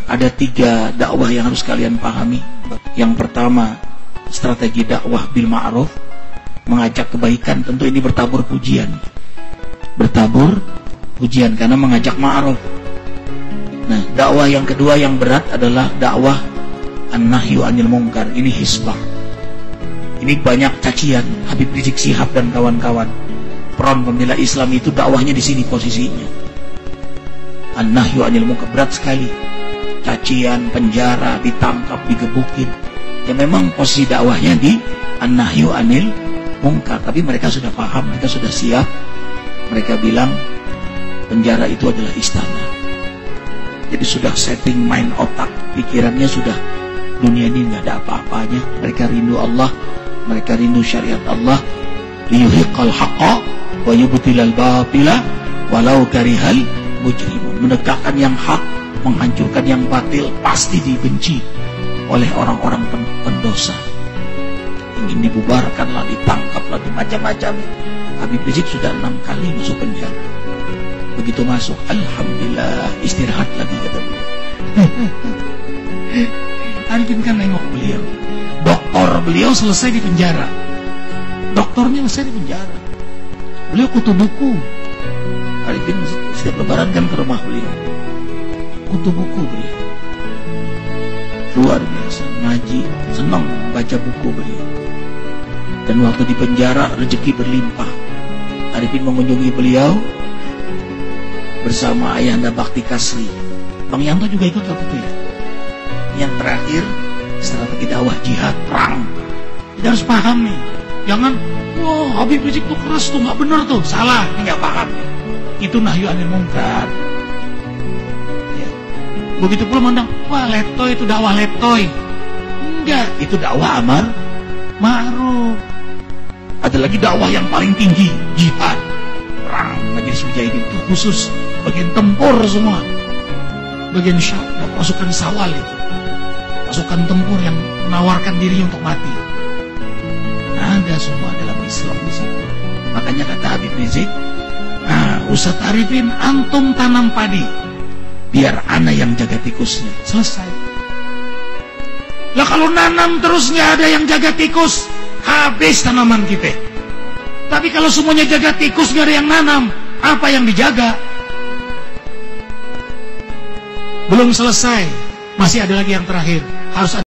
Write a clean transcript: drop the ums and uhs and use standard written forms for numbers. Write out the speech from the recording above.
Ada 3 dakwah yang harus kalian pahami. Yang pertama, strategi dakwah bil ma'ruf, mengajak kebaikan. Tentu ini bertabur pujian. Bertabur pujian karena mengajak ma'ruf. Nah, dakwah yang kedua yang berat adalah dakwah an-nahyu anil munkar. Ini hisbah. Ini banyak cacian. Habib Rizik Syihab dan kawan-kawan Front Pembela Islam itu dakwahnya di sini posisinya. An-nahyu anil munkar berat sekali. Cacian, penjara, ditangkap, digebukin. Ya memang posisi dakwahnya di an-nahyu anil munkar. Tapi mereka sudah paham, mereka sudah siap. Mereka bilang penjara itu adalah istana. Jadi sudah setting mind otak, pikirannya sudah dunia ini nggak ada apa-apanya. Mereka rindu Allah, mereka rindu syariat Allah. Liyuhiqqal haqqa wa yubtilal batila walau karihal mujrimun. Menegakkan yang hak, menghancurkan yang batil, pasti dibenci oleh orang-orang pendosa. Ingin dibubarkanlah, ditangkaplah, macam-macam. Habib Rizik sudah 6 kali masuk penjara. Begitu masuk, alhamdulillah, istirahat lagi kata beliau. Arifin kan nengok beliau. Doktor beliau selesai di penjara. Doktornya selesai di penjara. Beliau kutu buku. Arifin setiap lebaran kan ke rumah beliau. Kutu buku beliau. Luar biasa, ngaji, senang baca buku beliau. Dan waktu di penjara rezeki berlimpah. Arifin mengunjungi beliau bersama Ayahanda Bakti Kasri. Bang Yanto juga ikut waktu itu ya. Yang terakhir, strategi dakwah jihad, perang. Kita harus paham nih. Jangan, wah Habib Rizik tuh keras tuh, gak bener tuh. Salah, ini gak paham. Itu nahyu anil munkar. Ya. Begitu pula mandang, wah letoy itu dakwah letoy. Enggak, itu dakwah amar ma'ruf. Ada lagi dakwah yang paling tinggi, jihad, perang. Majelis Mujahidin itu khusus bagian tempur semua, bagian pasukan Sawal itu, pasukan tempur yang menawarkan diri untuk mati. Ada semua dalam Islam di situ. Makanya kata Habib Rizik, Ustadz Arifin, antum tanam padi, biar ana yang jaga tikusnya. Selesai. Lah kalau nanam terus nggak ada yang jaga tikus, habis tanaman kita. Tapi kalau semuanya jaga tikus, nggak ada yang nanam, apa yang dijaga? Belum selesai, masih ada lagi yang terakhir. Harus ada